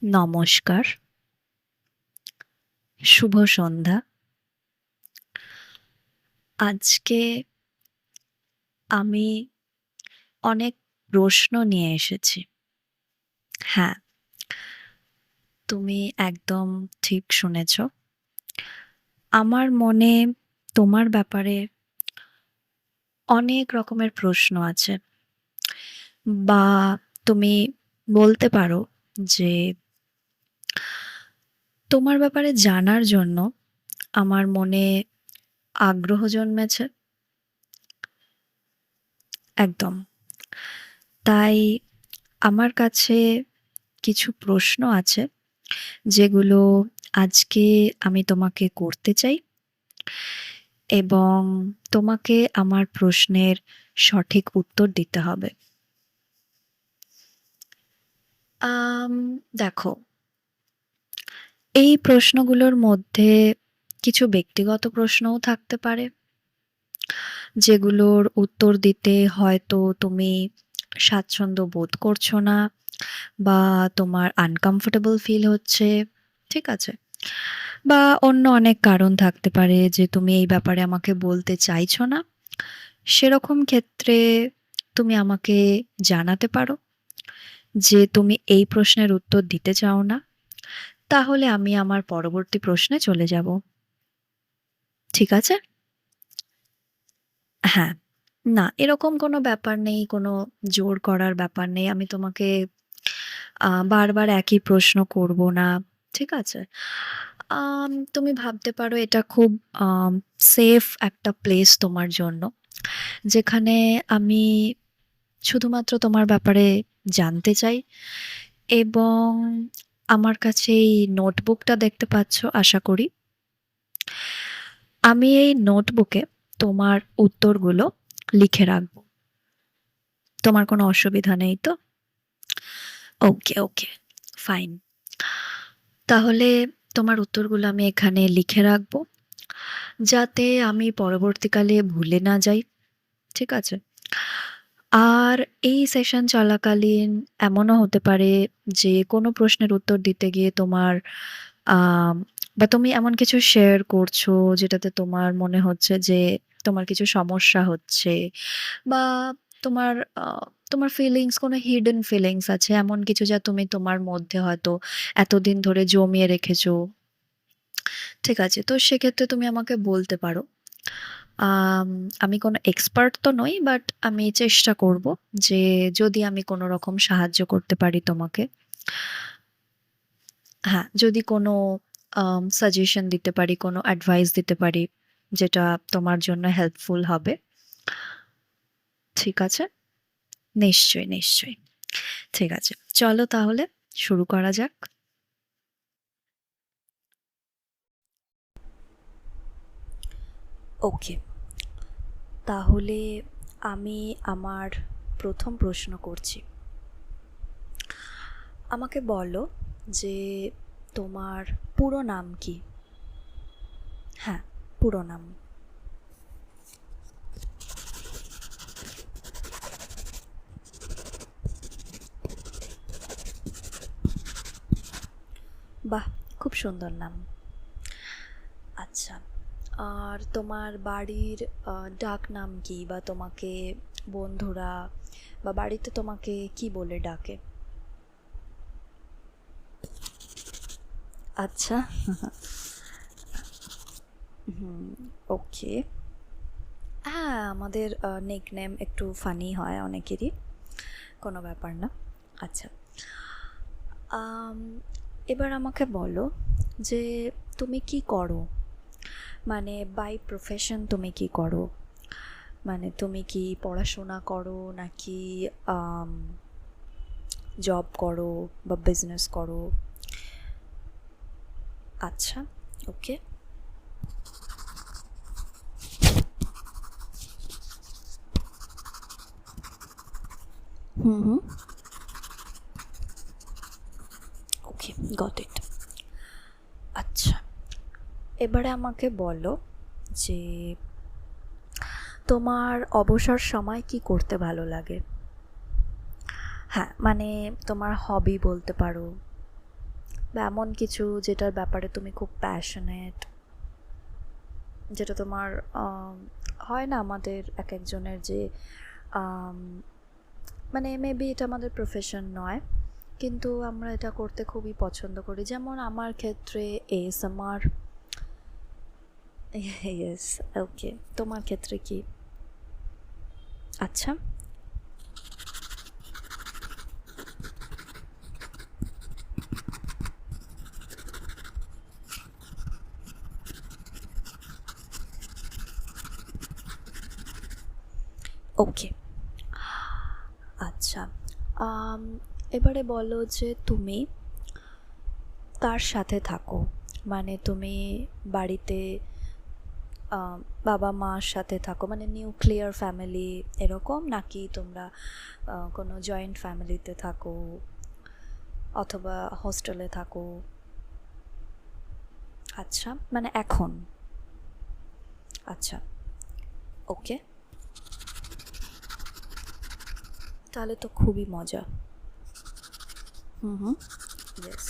নমস্কার, শুভ সন্ধ্যা। আজকে আমি অনেক প্রশ্ন নিয়ে এসেছি। হ্যাঁ, তুমি একদম ঠিক শুনেছ। আমার মনে তোমার ব্যাপারে অনেক রকমের প্রশ্ন আছে। বা তুমি বলতে পারো যে তোমার ব্যাপারে জানার জন্য আমার মনে আগ্রহ জন্মেছে। একদম। তাই আমার কাছে কিছু প্রশ্ন আছে যেগুলো আজকে আমি তোমাকে করতে চাই এবং তোমাকে আমার প্রশ্নের সঠিক উত্তর দিতে হবে। আম দেখো, এই প্রশ্নগুলোর মধ্যে কিছু ব্যক্তিগত প্রশ্নও থাকতে পারে, যেগুলোর উত্তর দিতে হয়তো তুমি স্বাচ্ছন্দ্য বোধ করছো না বা তোমার আনকমফোর্টেবল ফিল হচ্ছে। ঠিক আছে? বা অন্য অনেক কারণ থাকতে পারে যে তুমি এই ব্যাপারে আমাকে বলতে চাইছো না। সেরকম ক্ষেত্রে তুমি আমাকে জানাতে পারো যে তুমি এই প্রশ্নের উত্তর দিতে চাও না। তাহলে আমি আমার পরবর্তী প্রশ্নে চলে যাব। ঠিক আছে? হ্যাঁ। না, এরকম কোনো ব্যাপার নেই, কোনো জোর করার ব্যাপার নেই। আমি তোমাকে বারবার একই প্রশ্ন করব না। ঠিক আছে? তুমি ভাবতে পারো এটা খুব আম সেফ একটা প্লেস তোমার জন্য। যেখানে আমি শুধুমাত্র তোমার ব্যাপারে জানতে চাই এবং আমার কাছে এই নোটবুকটা দেখতে পাচ্ছ আশা করি। আমি এই নোটবুকে তোমার উত্তরগুলো লিখে রাখবো। তোমার কোনো অসুবিধা নেই তো? ওকে, ওকে, ফাইন। তাহলে তোমার উত্তরগুলো আমি এখানে লিখে রাখবো, যাতে আমি পরবর্তীকালে ভুলে না যাই। ঠিক আছে? আর এই সেশন চলাকালীন এমনও হতে পারে যে কোনো প্রশ্নের উত্তর দিতে গিয়ে তোমার আম বা তুমি এমন কিছু শেয়ার করছো যেটাতে তোমার মনে হচ্ছে যে তোমার কিছু সমস্যা হচ্ছে বা তোমার আ তোমার ফিলিংস, কোনো হিডেন ফিলিংস আছে এমন কিছু যা তুমি তোমার মধ্যে হয়তো এতদিন ধরে জমিয়ে রেখেছো। ঠিক আছে? তো সেক্ষেত্রে তুমি আমাকে বলতে পারো। আম আমি কোনো এক্সপার্ট তো নই, বাট আমি চেষ্টা করব যে যদি আমি কোনো রকম সাহায্য করতে পারি তোমাকে। হ্যাঁ, যদি কোনো সাজেশন দিতে পারি, কোনো অ্যাডভাইস দিতে পারি, যেটা তোমার জন্য হেল্পফুল হবে। ঠিক আছে? নিশ্চয়ই, নিশ্চয়ই। ঠিক আছে। চলো তাহলে শুরু করা যাক। ওকে। তাহলে আমি আমার ১ম প্রশ্ন করছি। আমাকে বলো যে তোমার পুরো নাম কি? হ্যাঁ, পুরো নাম। বাহ! খুব সুন্দর নাম। আচ্ছা। আর তোমার বাড়ির ডাকনাম কি? বা তোমাকে বন্ধুরা বা বাড়িতে তোমাকে কি বলে ডাকে? আচ্ছা। হুম, ওকে। হ্যাঁ, আমাদের নিকনেম একটু ফানি হয় অনেকেরই। কোনো ব্যাপার না। আচ্ছা। আম এবার আমাকে বলো যে তুমি কি করো? মানে বাই প্রফেশন তুমি কি করো? মানে তুমি কি পড়াশোনা করো নাকি আম জব করো বা বিজনেস করো? আচ্ছা, ওকে। হুম, হুম। ওকে, গট ইট। আচ্ছা, এবারে আমাকে বলো যে তোমার অবসর সময় কি করতে ভালো লাগে? হ্যাঁ, মানে তোমার হবি বলতে পারো। বা এমন কিছু যেটার ব্যাপারে তুমি খুব প্যাশনেট, যেটা তোমার হয় না আমাদের এক একজনের যে মানে মেবি এটা আমাদের প্রফেশন নয়, কিন্তু আমরা এটা করতে খুবই পছন্দ করি। যেমন আমার ক্ষেত্রে ASMR। ইয়েস, ওকে। তোমার ক্ষেত্রে কি? আচ্ছা, ওকে, আচ্ছা। আম, এবারে বলো যে তুমি কার সাথে থাকো, মানে তুমি বাড়িতে বাবা মার সাথে থাকো, মানে নিউক্লিয়ার ফ্যামিলি এরকম, নাকি তোমরা কোনো জয়েন্ট ফ্যামিলিতে থাকো অথবা হস্টেলে থাকো? আচ্ছা, মানে এখন। আচ্ছা, ওকে, তাহলে তো খুবই মজা। হুম হুম, ইয়েস।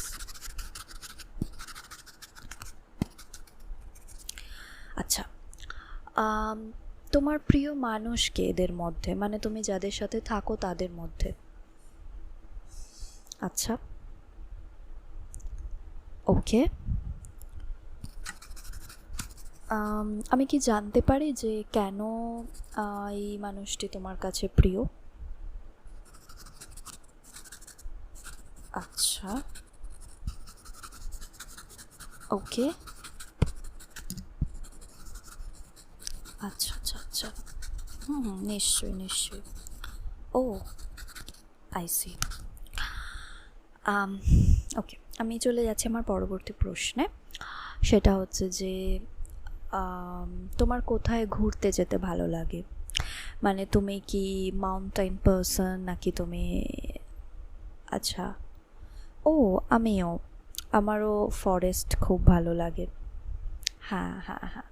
আচ্ছা, আম, তোমার প্রিয় মানুষ কে এদের মধ্যে, মানে তুমি যাদের সাথে থাকো তাদের মধ্যে? আচ্ছা, ওকে। আমি কি জানতে পারি যে কেন এই মানুষটি তোমার কাছে প্রিয়? আচ্ছা, ওকে, আচ্ছা আচ্ছা আচ্ছা, হুম হুম, নিশ্চয়ই নিশ্চয়ই। ও, আই সি। ওকে, আমি চলে যাচ্ছি আমার পরবর্তী প্রশ্নে। সেটা হচ্ছে যে তোমার কোথায় ঘুরতে যেতে ভালো লাগে? মানে তুমি কি মাউন্টেন পারসন, নাকি তুমি... আচ্ছা, ও, আমিও, আমারও ফরেস্ট খুব ভালো লাগে। হ্যাঁ হ্যাঁ হ্যাঁ।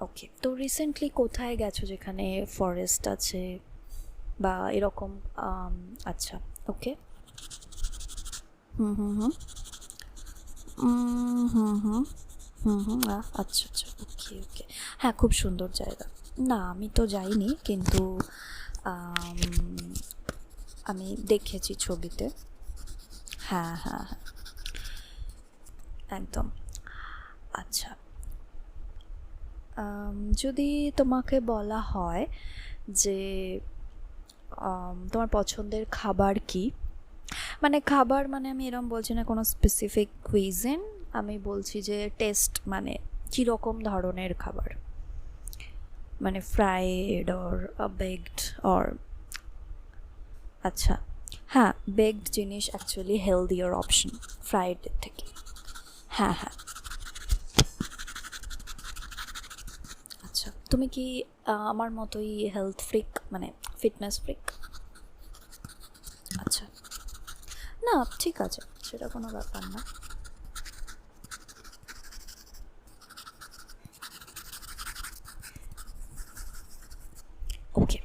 ওকে, তো রিসেন্টলি কোথায় গেছো যেখানে ফরেস্ট আছে বা এরকম? আচ্ছা, ওকে। হুম হুম হুম, হুম হুম হুম হুম, আচ্ছা আচ্ছা, ওকে ওকে। হ্যাঁ, খুব সুন্দর জায়গা। না, আমি তো যাইনি, কিন্তু আম, আমি দেখেছি ছবিতে। হ্যাঁ হ্যাঁ হ্যাঁ, একদম। আচ্ছা, যদি তোমাকে বলা হয় যে তোমার পছন্দের খাবার কি, মানে খাবার মানে আমি এরকম বলছি না কোনো স্পেসিফিক কুইজিন, আমি বলছি যে টেস্ট, মানে কীরকম ধরনের খাবার, মানে ফ্রাইড অর বেকড অর... আচ্ছা, হ্যাঁ, বেকড জিনিস অ্যাকচুয়ালি হেলদিয়ার অপশন ফ্রাইডের থেকে। হ্যাঁ হ্যাঁ। আচ্ছা, তুমি কি আমার মতোই হেলথ ফ্রিক, মানে ফিটনেস ফ্রিক? আচ্ছা, না ঠিক আছে, সেটা কোনো ব্যাপার না। ওকে,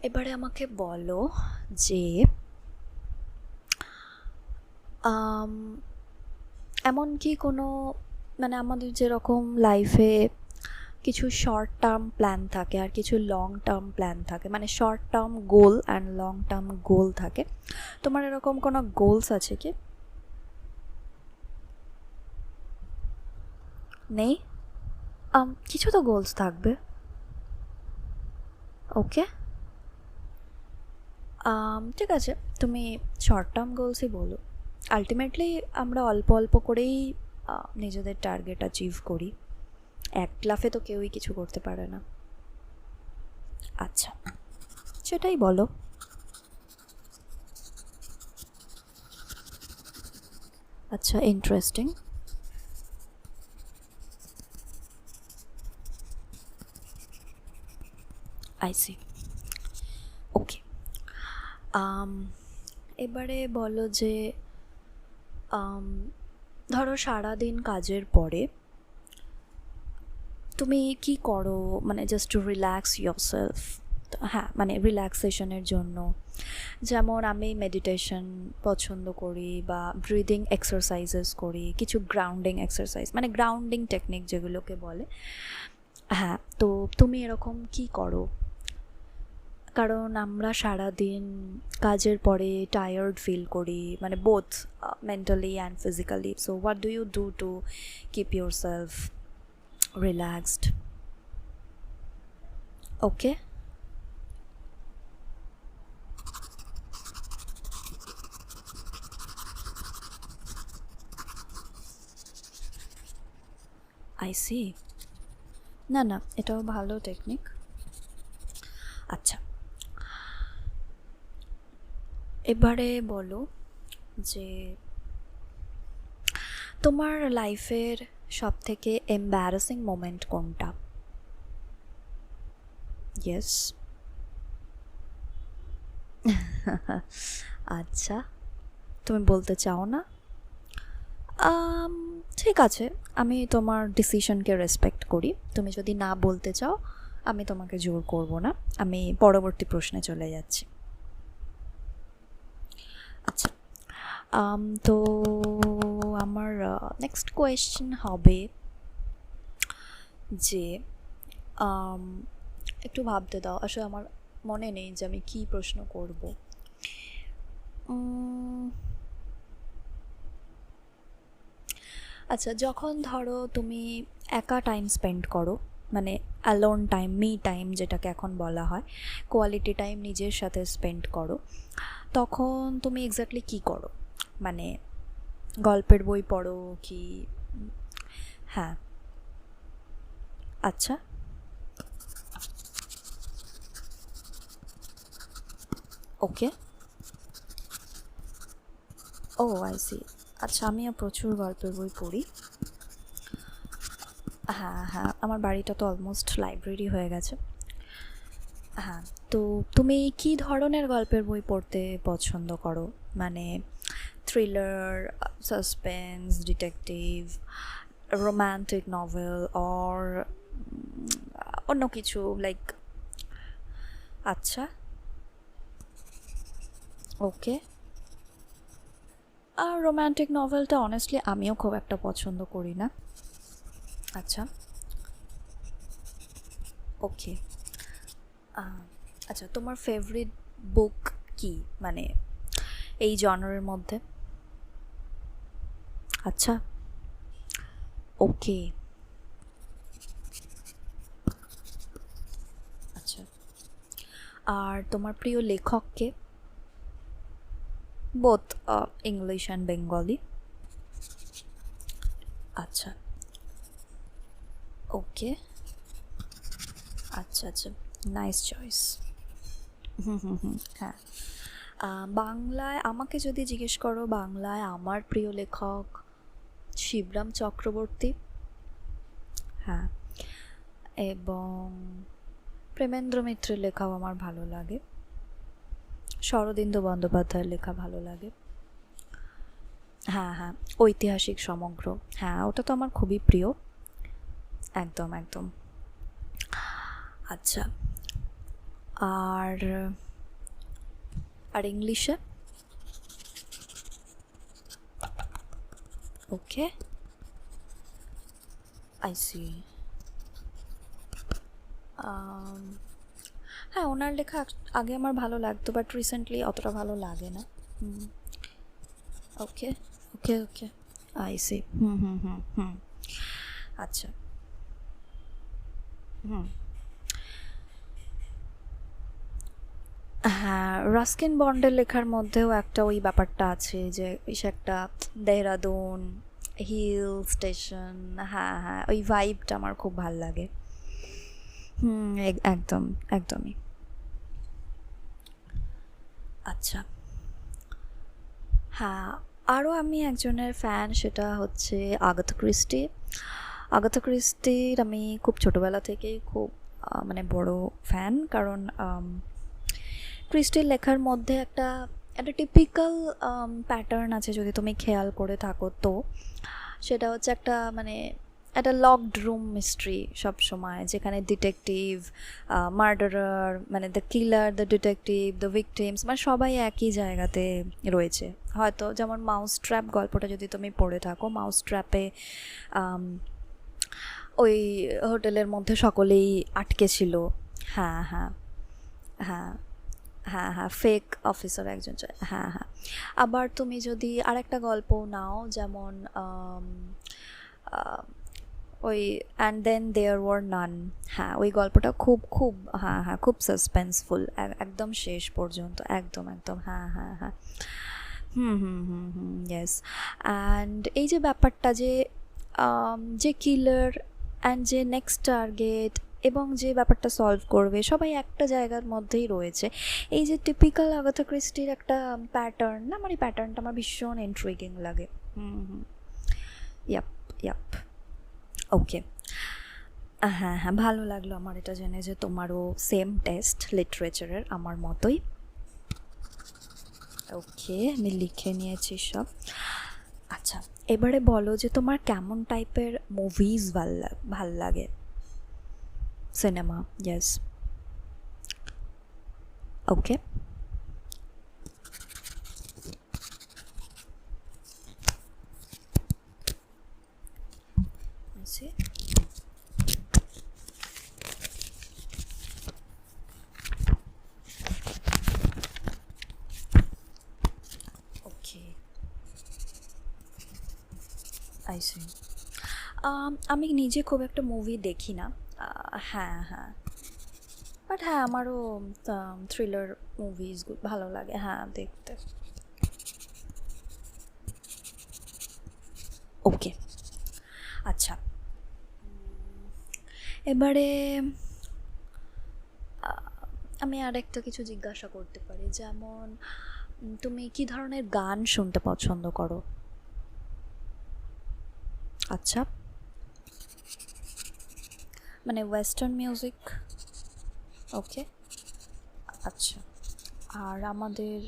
এবারে আমাকে বলো যে আম, এমন কি কোনো, মানে আমাদের যেরকম লাইফে কিছু শর্ট টার্ম প্ল্যান থাকে আর কিছু লং টার্ম প্ল্যান থাকে, মানে short term goal and long term goal থাকে, তোমার এরকম কোনো গোলস আছে কি? নেই? কিছু তো গোলস থাকবে। ওকে, ঠিক আছে, তুমি শর্ট টার্ম গোলসই বলো। আলটিমেটলি আমরা অল্প অল্প করেই নিজেদের টার্গেট অ্যাচিভ করি, এক লাফে তো কেউই কিছু করতে পারে না। আচ্ছা, সেটাই বলো। আচ্ছা, ইন্টারেস্টিং। আই সি, ওকে। এবারে বলো যে ধরো সারাদিন কাজের পরে তুমি কি করো, মানে জাস্ট টু রিল্যাক্স ইয়োরসেলফ, তো হ্যাঁ, মানে রিল্যাক্সেশনের জন্য, যেমন আমি মেডিটেশন পছন্দ করি বা ব্রিদিং এক্সারসাইজেস করি, কিছু গ্রাউন্ডিং এক্সারসাইজ, মানে গ্রাউন্ডিং টেকনিক যেগুলোকে বলে। হ্যাঁ, তো তুমি এরকম কি করো? কারণ আমরা সারাদিন কাজের পরে টায়ার্ড ফিল করি, মানে both mentally and physically. So what do you do to keep yourself relaxed? Okay, I see. না না, এটাও ভালো টেকনিক। আচ্ছা, এবারে বলো যে তোমার লাইফের সব থেকে এম্বারাসিং মোমেন্ট কোনটা? ইয়েস। আচ্ছা, তুমি বলতে চাও না? আম, ঠিক আছে, আমি তোমার ডিসিশনকে রেসপেক্ট করি। তুমি যদি না বলতে চাও, আমি তোমাকে জোর করব না। আমি পরবর্তী প্রশ্নে চলে যাচ্ছি। আচ্ছা, তো আমার নেক্সট কোয়েশ্চেন হবে যে আম, একটু ভাবতে দাও, আসলে আমার মনে নেই যে আমি কী প্রশ্ন করব। আচ্ছা, যখন ধরো তুমি একা টাইম স্পেন্ড করো, মানে অ্যালোন টাইম, মি টাইম যেটাকে এখন বলা হয়, কোয়ালিটি টাইম নিজের সাথে স্পেন্ড করো, তখন তুমি এক্স্যাক্টলি কী করো? মানে গল্পের বই পড়ো কি? হ্যাঁ। আচ্ছা, ওকে। ও আই সি। আচ্ছা, আমিও প্রচুর গল্পের বই পড়ি। হ্যাঁ হ্যাঁ, আমার বাড়িটা তো অলমোস্ট লাইব্রেরি হয়ে গেছে। হ্যাঁ, তো তুমি কি ধরনের গল্পের বই পড়তে পছন্দ করো? মানে thriller, suspense, detective, romantic novel, or অন্য কিছু লাইক? আচ্ছা, ওকে। আর রোম্যান্টিক নভেলটা অনেস্টলি আমিও খুব একটা পছন্দ করি না। আচ্ছা, ওকে। আচ্ছা, তোমার ফেভারিট বুক কি, মানে এই জনরের মধ্যে? আচ্ছা, ওকে। আচ্ছা, আর তোমার প্রিয় লেখককে? Both English and Bengali. আচ্ছা, ওকে। আচ্ছা আচ্ছা, নাইস চয়েস। হুম হুম হুম, হ্যাঁ। বাংলায় আমাকে যদি জিজ্ঞেস করো, বাংলায় আমার প্রিয় লেখক শিবরাম চক্রবর্তী। হ্যাঁ, এবং প্রেমেন্দ্র মিত্রের লেখাও আমার ভালো লাগে, শরদিন্দু বন্দ্যোপাধ্যায়ের লেখা ভালো লাগে। হ্যাঁ হ্যাঁ, ঐতিহাসিক সমগ্র, হ্যাঁ ওটা তো আমার খুবই প্রিয়। একদম একদম। আচ্ছা, আর আর ইংলিশে? ওকে, আই সি। হ্যাঁ, ওনার লেখা আগে আমার ভালো লাগতো, বাট রিসেন্টলি অতটা ভালো লাগে না। হুম, ওকে ওকে ওকে, আই সি। হুম হুম হুম হুম। আচ্ছা, হুম। হ্যাঁ, রাস্কিন বন্ডের লেখার মধ্যেও একটা ওই ব্যাপারটা আছে যে সে একটা দেহরাদুন, হিল স্টেশন, হ্যাঁ হ্যাঁ, ওই ভাইবটা আমার খুব ভাল লাগে। হুম, একদম একদমই। আচ্ছা, হ্যাঁ, আরও আমি একজনের ফ্যান, সেটা হচ্ছে আগাথা ক্রিস্টি। আগাথা ক্রিস্টির আমি খুব ছোটোবেলা থেকেই খুব মানে বড় ফ্যান, কারণ ক্রিস্টির লেখার মধ্যে একটা একটা টিপিক্যাল প্যাটার্ন আছে, যদি তুমি খেয়াল করে থাকো তো। সেটা হচ্ছে একটা মানে একটা লকড রুম মিস্ট্রি সবসময়, যেখানে ডিটেকটিভ, মার্ডারার, মানে the killer, the detective, the victims, মানে সবাই একই জায়গাতে রয়েছে। হয়তো যেমন মাউস ট্র্যাপ গল্পটা যদি তুমি পড়ে থাকো, মাউস ট্র্যাপে ওই হোটেলের মধ্যে সকলেই আটকে ছিল। হ্যাঁ হ্যাঁ হ্যাঁ হ্যাঁ হ্যাঁ, ফেক অফিসার একজন হ্যাঁ হ্যাঁ। আবার তুমি যদি আরেকটা গল্প নাও, যেমন ওই অ্যান্ড দেন দেয়ার ওয়ার নান, হ্যাঁ ওই গল্পটা খুব খুব, হ্যাঁ হ্যাঁ, খুব সাসপেন্সফুল, একদম শেষ পর্যন্ত, একদম একদম, হ্যাঁ হ্যাঁ হ্যাঁ। হুম হুম হুম হুম, ইয়েস। অ্যান্ড এই যে ব্যাপারটা যে যে কিলার অ্যান্ড যে নেক্সট টার্গেট এবং যে ব্যাপারটা সলভ করবে, সবাই একটা জায়গার মধ্যেই রয়েছে। এই যে টিপিক্যাল আগাথা ক্রিস্টির একটা প্যাটার্ন না, আমার এই প্যাটার্নটা আমার ভীষণ ইন্ট্রিগিং লাগে। হুম হুম, ইয়াপ ইয়াপ, ওকে। হ্যাঁ হ্যাঁ, ভালো লাগলো আমার এটা জেনে যে তোমারও সেম টেস্ট লিটারেচারের আমার মতোই। ওকে, আমি লিখে নিয়েছি সব। আচ্ছা, এবারে বলো যে তোমার কেমন টাইপের মুভিজ ভাল লাগে? Cinema, yes. Okay, okay, I see. আমি নিজে খুব একটা মুভি দেখি না। হ্যাঁ হ্যাঁ, বাট হ্যাঁ আমারও থ্রিলার মুভিজ ভালো লাগে, হ্যাঁ দেখতে। ওকে, আচ্ছা, এবারে আমি আরেকটা কিছু জিজ্ঞাসা করতে পারি, যেমন তুমি কি ধরনের গান শুনতে পছন্দ করো? আচ্ছা, মানে ওয়েস্টার্ন মিউজিক, ওকে, আচ্ছা। আর আমাদের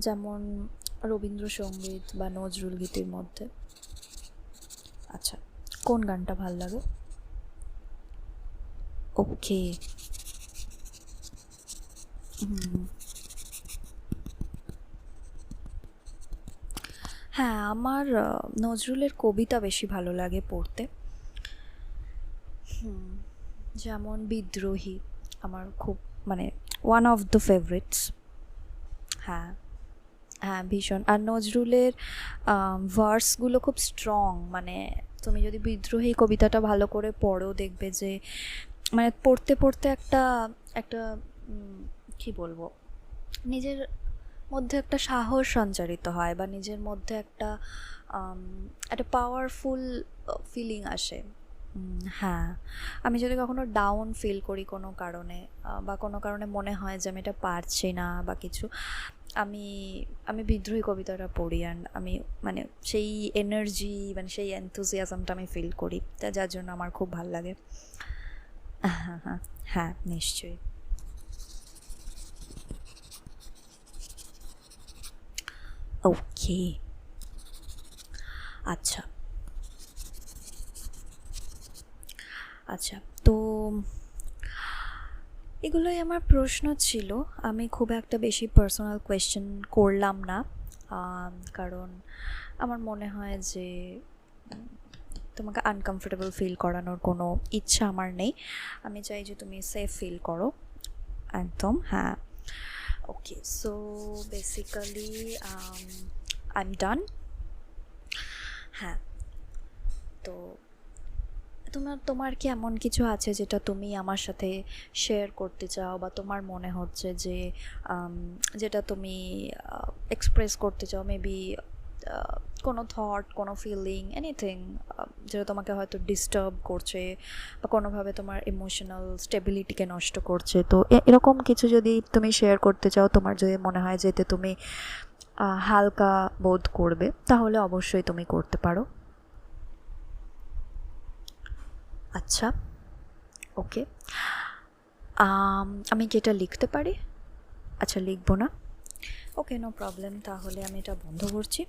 যেমন রবীন্দ্রসঙ্গীত বা নজরুল গীতির মধ্যে, আচ্ছা, কোন গানটা ভাল লাগে? ওকে, হ্যাঁ আমার নজরুলের কবিতা বেশি ভালো লাগে পড়তে। যেমন বিদ্রোহী আমার খুব, মানে ওয়ান অফ দ্য ফেভারিটস। হ্যাঁ হ্যাঁ, ভীষণ। আর নজরুলের ভার্সগুলো খুব স্ট্রং, মানে তুমি যদি বিদ্রোহী কবিতাটা ভালো করে পড়ো, দেখবে যে মানে পড়তে পড়তে একটা একটা কী বলবো, নিজের মধ্যে একটা সাহস সঞ্চারিত হয়, বা নিজের মধ্যে একটা একটা পাওয়ারফুল ফিলিং আসে। হ্যাঁ, আমি যদি কখনো ডাউন ফিল করি কোনো কারণে, বা কোনো কারণে মনে হয় যে আমি এটা পারছি না বা কিছু, আমি আমি বিদ্রোহী কবিতাটা পড়ি, অ্যান্ড আমি মানে সেই এনার্জি, মানে সেই এনথুজিয়াজমটা আমি ফিল করি, তা যার জন্য আমার খুব ভাল লাগে। হ্যাঁ হ্যাঁ হ্যাঁ, নিশ্চয়ই। ওকে, আচ্ছা আচ্ছা, তো এগুলোই আমার প্রশ্ন ছিল। আমি খুব একটা বেশি পার্সোনাল কোয়েশ্চেন করলাম না, কারণ আমার মনে হয় যে তোমাকে আনকমফোর্টেবল ফিল করানোর কোনো ইচ্ছা আমার নেই। আমি চাই যে তুমি সেফ ফিল করো, একদম, হ্যাঁ। Okay, so basically I am done. হ্যাঁ, তো তোমার তোমার কি এমন কিছু আছে যেটা তুমি আমার সাথে শেয়ার করতে চাও, বা তোমার মনে হচ্ছে যে যেটা তুমি এক্সপ্রেস করতে চাও, মেবি কোনো থট, কোনো ফিলিং, এনিথিং যেটা তোমাকে হয়তো ডিস্টার্ব করছে বা কোনোভাবে তোমার ইমোশনাল স্টেবিলিটিকে নষ্ট করছে, তো এরকম কিছু যদি তুমি শেয়ার করতে চাও, তোমার যদি মনে হয় যে এতে তুমি হালকা বোধ করবে, তাহলে অবশ্যই তুমি করতে পারো। আচ্ছা, ওকে, আমি কি এটা লিখতে পারি? আচ্ছা, লিখবো না, ওকে, নো প্রবলেম, তাহলে আমি এটা বন্ধ করছি।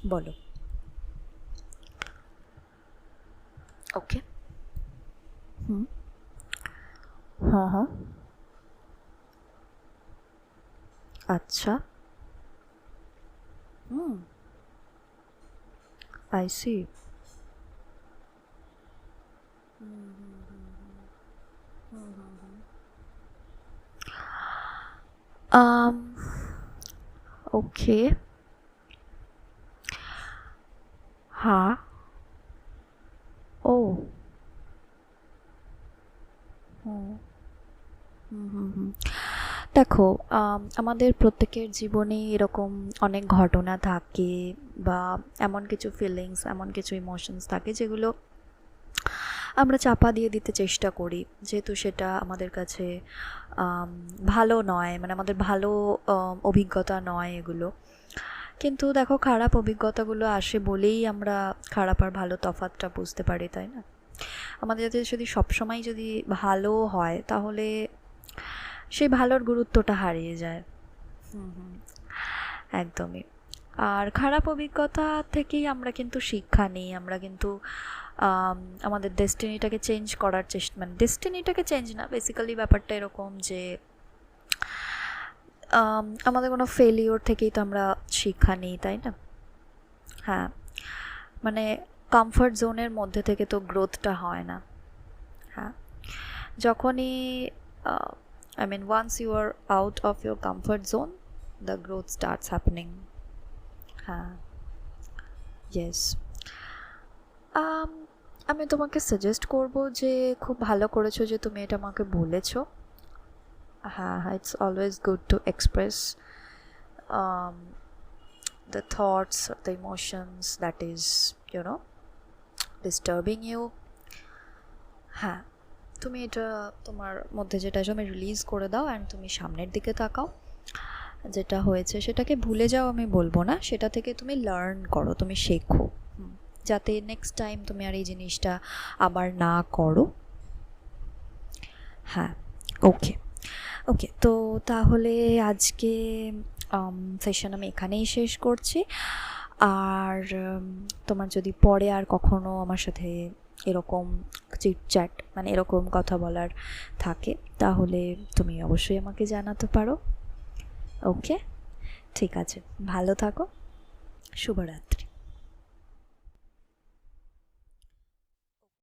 বলো। ওকে। হুম। হ্যাঁ হ্যাঁ। আচ্ছা। হুম। I see. হুম হুম হুম হুম হুম হুম। Um okay. হ্যাঁ। ও। হুম হুম হুম হুম। দেখো, আমাদের প্রত্যেকের জীবনেই এরকম অনেক ঘটনা থাকে, বা এমন কিছু ফিলিংস, এমন কিছু ইমোশনস থাকে যেগুলো আমরা চাপা দিয়ে দিতে চেষ্টা করি, যেহেতু সেটা আমাদের কাছে আম, ভালো নয়, মানে আমাদের ভালো অভিজ্ঞতা নয় এগুলো। কিন্তু দেখো, খারাপ অভিজ্ঞতাগুলো আসে বলেই আমরা খারাপ আর ভালো তফাৎটা বুঝতে পারি, তাই না? আমাদের যাতে যদি সবসময় যদি ভালো হয়, তাহলে সেই ভালোর গুরুত্বটা হারিয়ে যায়। হুম হুম। একদমই। আর খারাপ অভিজ্ঞতা থেকেই আমরা কিন্তু শিক্ষা নিই, আমরা কিন্তু আম, আমাদের ডেস্টিনিটাকে চেঞ্জ করার চেষ্টা, মানে ডেস্টিনিটাকে চেঞ্জ না, বেসিক্যালি ব্যাপারটা এরকম যে আমাদের কোনো ফেলিওর থেকেই তো আমরা শিক্ষা নিই, তাই না? হ্যাঁ। মানে কমফর্ট জোনের মধ্যে থেকে তো গ্রোথটা হয় না। হ্যাঁ। যখনই I mean once you are out of your comfort zone, the growth starts happening. হ্যাঁ। ইয়েস। আম, আমি তোমাকে সাজেস্ট করব যে খুব ভালো করেছো যে তুমি এটা আমাকে বলেছো। হ্যাঁ হ্যাঁ, it's always good to express the thoughts or the emotions that is, disturbing you. হ্যাঁ, তুমি এটা তোমার মধ্যে যেটা আছে, তুমি রিলিজ করে দাও অ্যান্ড তুমি সামনের দিকে তাকাও। যেটা হয়েছে সেটাকে ভুলে যাও আমি বলবো না, সেটা থেকে তুমি লার্ন করো, তুমি শেখো। যাতে নেক্সট টাইম তুমি আর এই জিনিসটা আবার না করো। হ্যাঁ। ওকে। ওকে, তো তাহলে আজকে সেশন আমি এখানেই শেষ করছি। আর তোমার যদি পরে আর কখনো আমার সাথে এরকম চিটচ্যাট, মানে এরকম কথা বলার থাকে, তাহলে তুমি অবশ্যই আমাকে জানাতে পারো। ওকে, ঠিক আছে, ভালো থাকো, শুভরাত্রি।